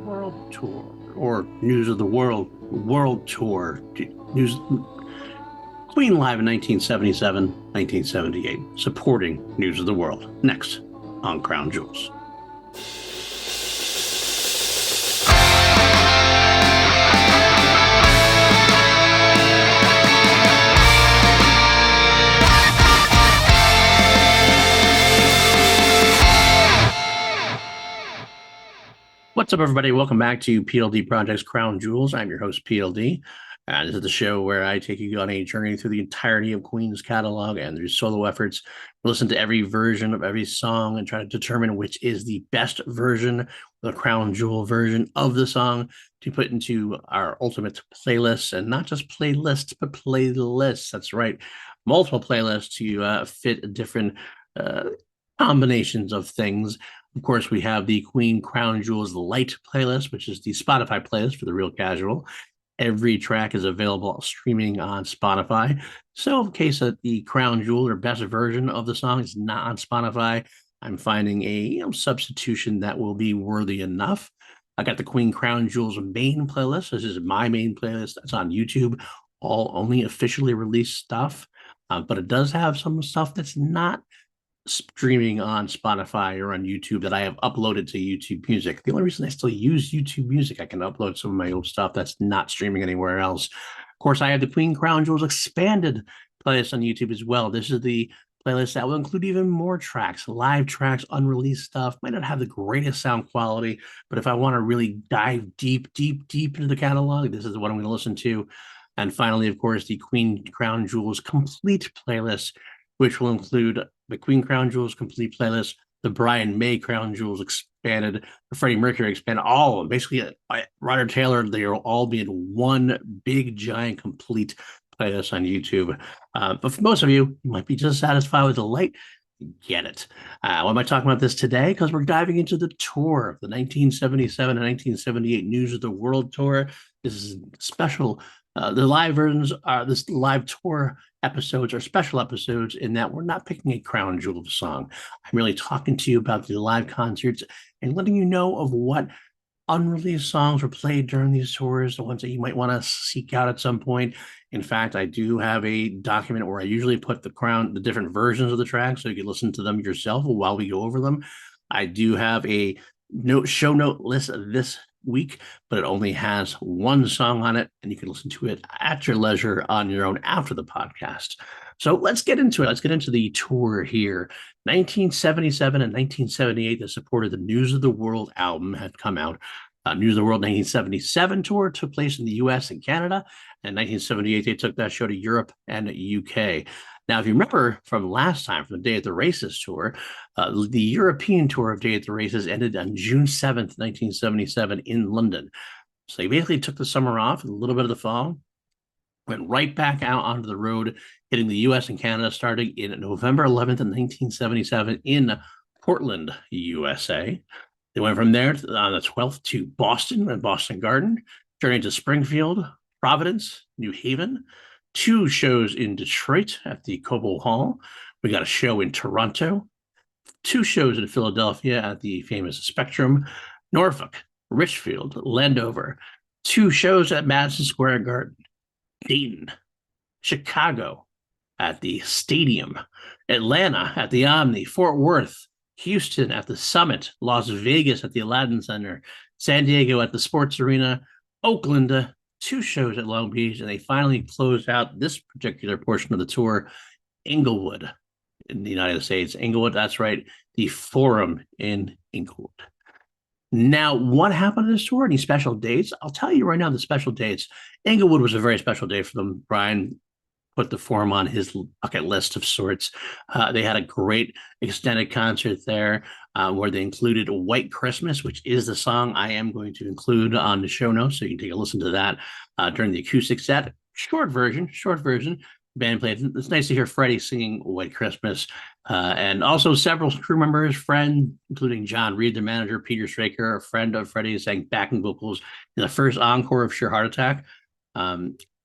World Tour or News of the World Tour. News Queen live in 1977, 1978, supporting News of the World. Next on Crown Jewels. What's up, everybody? Welcome back to PLD Project's Crown Jewels. I'm your host, PLD. This is the show where I take you on a journey through the entirety of Queen's catalog and their solo efforts. Listen to every version of every song and try to determine which is the best version, the Crown Jewel version of the song to put into our ultimate playlists, and not just playlists, but playlists. That's right. Multiple playlists to fit different combinations of things. Of course, we have the Queen Crown Jewels Light playlist, which is the Spotify playlist for the real casual. Every track is available streaming on Spotify. So in case that the Crown Jewel or best version of the song is not on Spotify, I'm finding a substitution that will be worthy enough. I got the Queen Crown Jewels main playlist. This is my main playlist. That's on YouTube, all only officially released stuff. But it does have some stuff that's not streaming on Spotify or on YouTube that I have uploaded to YouTube Music. The only reason I still use YouTube Music, I can upload some of my old stuff that's not streaming anywhere else. Of course, I have the Queen Crown Jewels expanded playlist on YouTube as well. This is the playlist that will include even more tracks, live tracks, unreleased stuff. Might not have the greatest sound quality, but if I want to really dive deep into the catalog, this is what I'm going to listen to. And finally, of course, the Queen Crown Jewels complete playlist, which will include the Queen Crown Jewels complete playlist, the Brian May Crown Jewels expanded, the Freddie Mercury expanded, all of them. Basically, Roger Taylor, they will all be in one big, giant, complete playlist on YouTube. But for most of you, you might be just satisfied with the light. Get it. Why am I talking about this today? Because we're diving into the tour, the 1977 and 1978 News of the World Tour. This is special. The live versions are this live tour episodes are special episodes in that we're not picking a Crown Jewel song. I'm really talking to you about the live concerts and letting you know of what unreleased songs were played during these tours, the ones that you might want to seek out at some point. In fact, I do have a document where I usually put the different versions of the tracks so you can listen to them yourself while we go over them. I do have a show note list of this week, but it only has one song on it, and you can listen to it at your leisure on your own after the podcast. So let's get into it. Let's get into the tour here. 1977 and 1978, that supported the News of the World album, had come out. News of the World 1977 tour took place in the US and Canada, and 1978, they took that show to Europe and UK. Now, if you remember from last time, from the Day at the Races tour, the European tour of Day at the Races ended on June 7th, 1977 in London. So they basically took the summer off, a little bit of the fall, went right back out onto the road, hitting the US and Canada starting in November 11th, 1977 in Portland, USA. They went from there on the 12th to Boston and Boston Garden, journeyed to Springfield, Providence, New Haven, 2 shows in Detroit at the Cobo Hall. We got a show in Toronto, 2 shows in Philadelphia at the famous Spectrum, Norfolk, Richfield, Landover, 2 shows at Madison Square Garden, Dayton, Chicago at the Stadium, Atlanta at the Omni, Fort Worth, Houston at the Summit, Las Vegas at the Aladdin Center, San Diego at the Sports Arena, Oakland, 2 shows at Long Beach, and they finally closed out this particular portion of the tour, Inglewood in the United States. Inglewood, that's right, the Forum in Inglewood. Now, what happened to this tour? Any special dates? I'll tell you right now the special dates. Inglewood was a very special day for them. Brian put the Forum on his bucket list of sorts. They had a great extended concert there where they included White Christmas, which is the song I am going to include on the show notes, so you can take a listen to that during the acoustic set. Short version. Band played. It's nice to hear Freddie singing White Christmas. And also several crew members, friend, including John Reed, the manager, Peter Straker, a friend of Freddie, sang backing vocals in the first encore of Sheer Heart Attack.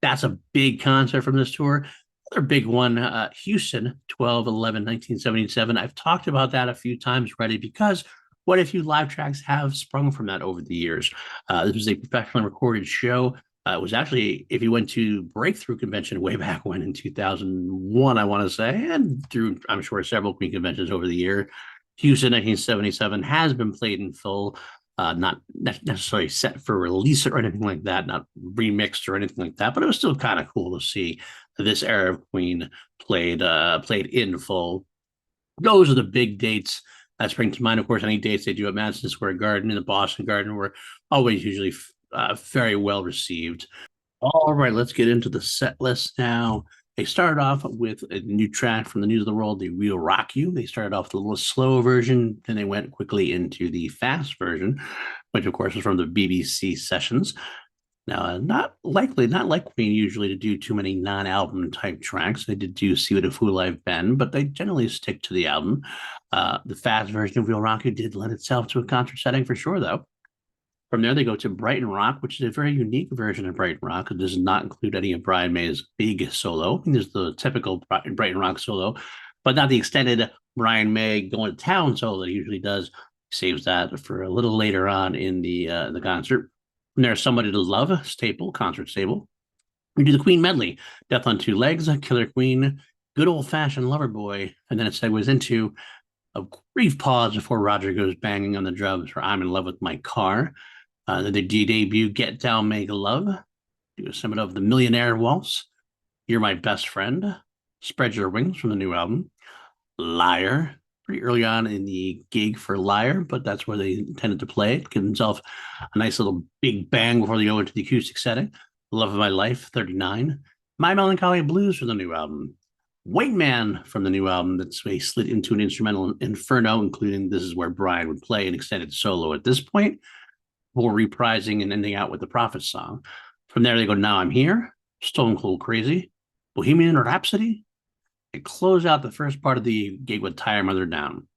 That's a big concert from this tour. Another big one, Houston, 12/11/1977. I've talked about that a few times already because Quite a few live tracks have sprung from that over the years. This was a professionally recorded show. It was actually, if you went to Breakthrough Convention way back when in 2001, I want to say, and through, I'm sure, several Queen conventions over the year, Houston 1977 has been played in full, not necessarily set for release or anything like that, not remixed or anything like that, but it was still kind of cool to see this era of Queen played in full. Those are the big dates that spring to mind. Of course, any dates they do at Madison Square Garden and the Boston Garden were always usually very well received. All right, let's get into the set list now. They started off with a new track from the News of the World, the We'll Rock You. They started off with a little slow version, then they went quickly into the fast version, which of course was from the BBC sessions. Now, not like Queen usually to do too many non-album type tracks. They did do See What a Fool I've Been, but they generally stick to the album. The fast version of We'll Rock You did lend itself to a concert setting for sure, though. From there, they go to Brighton Rock, which is a very unique version of Brighton Rock. It does not include any of Brian May's big solo. I mean, there's the typical Brighton Rock solo, but not the extended Brian May going to town solo that he usually does. He saves that for a little later on in the concert. From there, Somebody to Love, concert staple. We do the Queen medley, Death on Two Legs, Killer Queen, Good Old Fashioned Lover Boy, and then it segues into a brief pause before Roger goes banging on the drums for I'm in Love with My Car. Then they debut Get Down, Make Love, do a summit of The Millionaire Waltz, You're My Best Friend, Spread Your Wings from the new album, Liar, pretty early on in the gig for Liar, but that's where they intended to play it. Give themselves a nice little big bang before they go into the acoustic setting. Love of My Life, 39. My Melancholy Blues from the new album. White Man from the new album that's slid into an instrumental Inferno, including this is where Brian would play an extended solo at this point, before reprising and ending out with the Prophet song. From there, they go Now I'm Here, Stone Cold Crazy, Bohemian Rhapsody, and close out the first part of the gig with Tie Your Mother Down.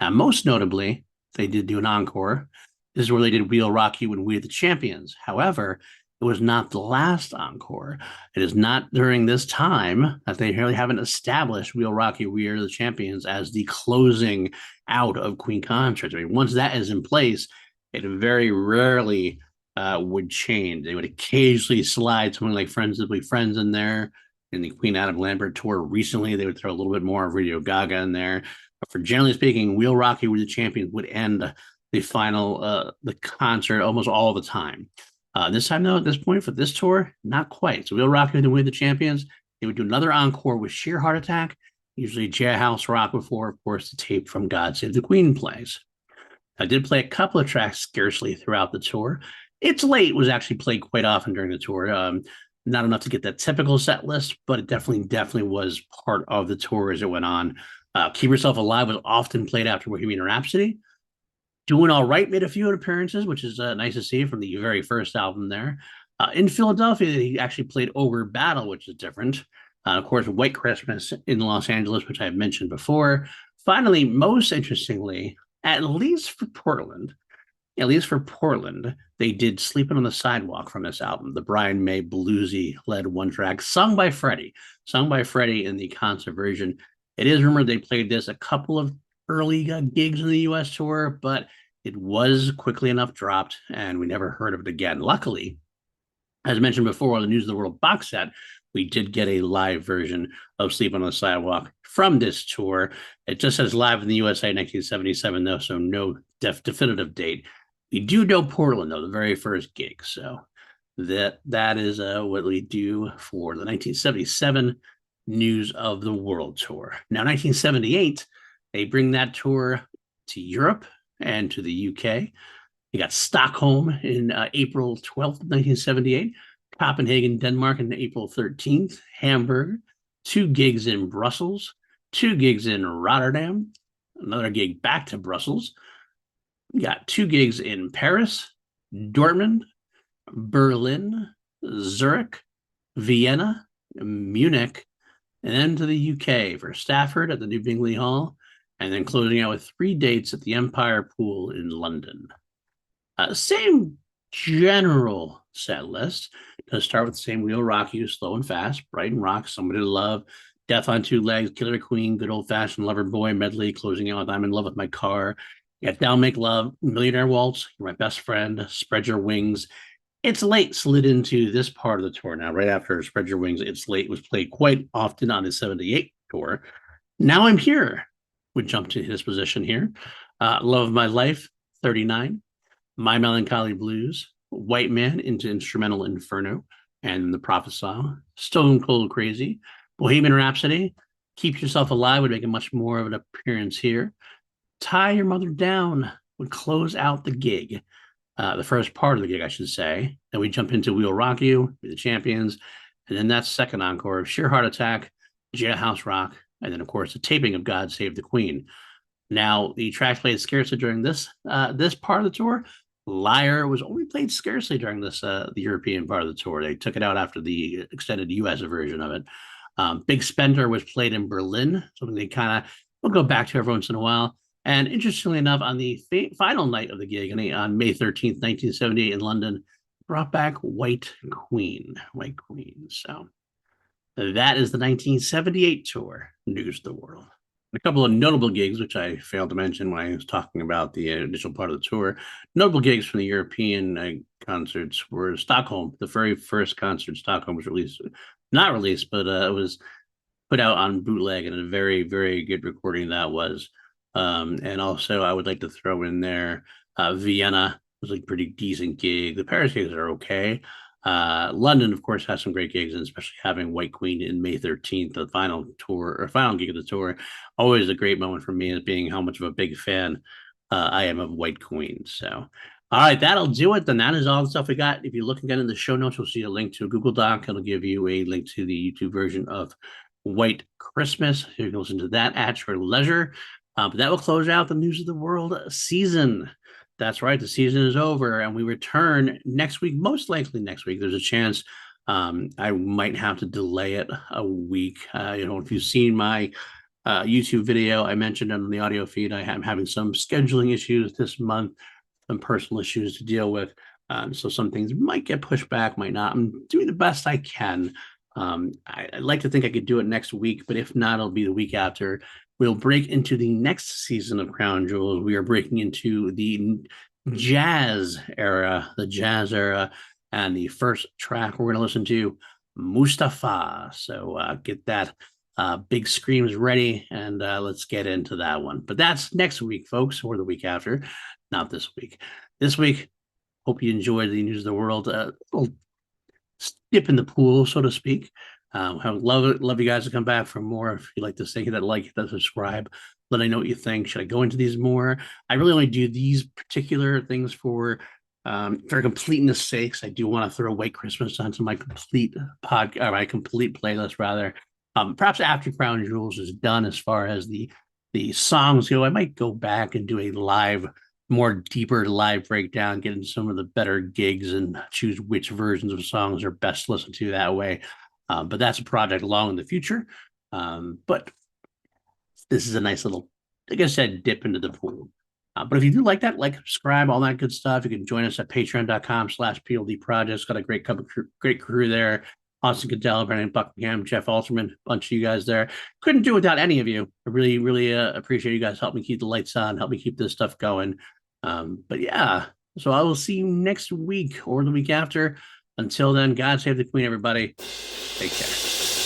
Now, most notably, they did do an encore. This is where they did We'll Rock You and We Are the Champions. However, it was not the last encore. It is not during this time that they really haven't established We'll Rock You, We Are the Champions as the closing out of Queen concerts. I mean, once that is in place, it very rarely would change. They would occasionally slide something like Friends Will Be Friends in there. In the Queen Adam Lambert tour recently, they would throw a little bit more of Radio Gaga in there. But for generally speaking, We'll Rock You with the Champions would end the final, the concert almost all the time. This time, though, at this point for this tour, not quite. So We'll Rock You with the Champions. They would do another encore with Sheer Heart Attack, usually Jailhouse Rock before, of course, the tape from God Save the Queen plays. I did play a couple of tracks scarcely throughout the tour. It's Late was actually played quite often during the tour. Not enough to get that typical set list, but it definitely was part of the tour as it went on. Keep Yourself Alive was often played after Bohemian Rhapsody. Doing All Right made a few appearances, which is nice to see from the very first album there. In Philadelphia, he actually played Over Battle, which is different. Of course, White Christmas in Los Angeles, which I've mentioned before. Finally, most interestingly, at least for Portland, they did Sleeping on the Sidewalk from this album, the Brian May bluesy led one track, sung by Freddie in the concert version. It is rumored they played this a couple of early gigs in the US tour, but it was quickly enough dropped and we never heard of it again. Luckily, as mentioned before on the News of the World box set, we did get a live version of Sleep on the Sidewalk from this tour. It just says live in the USA 1977, though, so no definitive date. We do know Portland, though, the very first gig. So that is what we do for the 1977 News of the World tour. Now, 1978, they bring that tour to Europe and to the UK. You got Stockholm in April 12th, 1978. Copenhagen, Denmark on April 13th, Hamburg, 2 gigs in Brussels, 2 gigs in Rotterdam, another gig back to Brussels. We got 2 gigs in Paris, Dortmund, Berlin, Zurich, Vienna, Munich, and then to the UK for Stafford at the New Bingley Hall, and then closing out with 3 dates at the Empire Pool in London. Same general set list. Does start with the same We'll Rock You, Slow and Fast, Brighton Rock, Somebody to Love, Death on Two Legs, Killer Queen, Good Old Fashioned Lover Boy medley, closing out with I'm in Love with My Car, You got Down Make Love, Millionaire Waltz, You're My Best Friend, Spread Your Wings. It's Late slid into this part of the tour now. Right after Spread Your Wings, It's Late was played quite often on the 78 tour. Now I'm Here would jump to his position here. Love of My Life, 39. My Melancholy Blues, White Man into Instrumental Inferno, and The Prophet Song, Stone Cold Crazy, Bohemian Rhapsody, Keep Yourself Alive would make a much more of an appearance here. Tie Your Mother Down would close out the gig, the first part of the gig, I should say. Then we jump into We'll Rock You, Be the Champions, and then that second encore of Sheer Heart Attack, Jailhouse Rock, and then, of course, the taping of God Save the Queen. Now, the track played scarcely during this part of the tour. Liar was only played scarcely during this the European part of the tour. They took it out after the extended U.S. version of it. Big Spender was played in Berlin, something they kind of will go back to every once in a while. And interestingly enough, on the final night of the gig on May 13th, 1978 in London, brought back White Queen. So that is the 1978 tour, News of the World. A couple of notable gigs, which I failed to mention when I was talking about the initial part of the tour. Notable gigs from the European concerts were Stockholm. The very first concert in Stockholm was not released, but it was put out on bootleg, and a very, very good recording that was. And also, I would like to throw in there Vienna was a pretty decent gig. The Paris gigs are okay. London, of course, has some great gigs, and especially having White Queen in May 13th, the final tour or final gig of the tour, always a great moment for me as being how much of a big fan I am of White Queen. So, all right, that'll do it. Then that is all the stuff we got. If you look again in the show notes, you'll see a link to a Google Doc. It'll give you a link to the YouTube version of White Christmas. So you can listen to that at your leisure. But that will close out the News of the World season. That's right. The season is over, and we return next week. Most likely next week. There's a chance I might have to delay it a week. If you've seen my YouTube video, I mentioned on the audio feed, I am having some scheduling issues this month, some personal issues to deal with. So some things might get pushed back, might not. I'm doing the best I can. I'd like to think I could do it next week, but if not, it'll be the week after. We'll break into the next season of Crown Jewels. We are breaking into the jazz era, and the first track we're going to listen to, Mustafa. So get that big screams ready, and let's get into that one. But that's next week, folks, or the week after, not this week. This week, hope you enjoyed the News of the World. A little dip in the pool, so to speak. I would love you guys to come back for more. If you'd like to say that, like, that, subscribe, let me know what you think. Should I go into these more? I really only do these particular things for completeness sakes. I do want to throw White Christmas onto my complete playlist rather. Perhaps after Crown Jewels is done, as far as the songs go, I might go back and do a more deeper live breakdown, get into some of the better gigs and choose which versions of songs are best listened to that way. But that's a project long in the future. But this is a nice little, like I said, dip into the pool. But if you do like that, subscribe, all that good stuff. You can join us at patreon.com/PLD Projects. Got a great crew there. Austin Caddell, Brandon Buckingham, Jeff Alterman, a bunch of you guys there. Couldn't do it without any of you. I really, really appreciate you guys. Help me keep the lights on, help me keep this stuff going. But yeah, so I will see you next week or the week after. Until then, God save the Queen, everybody. Take care.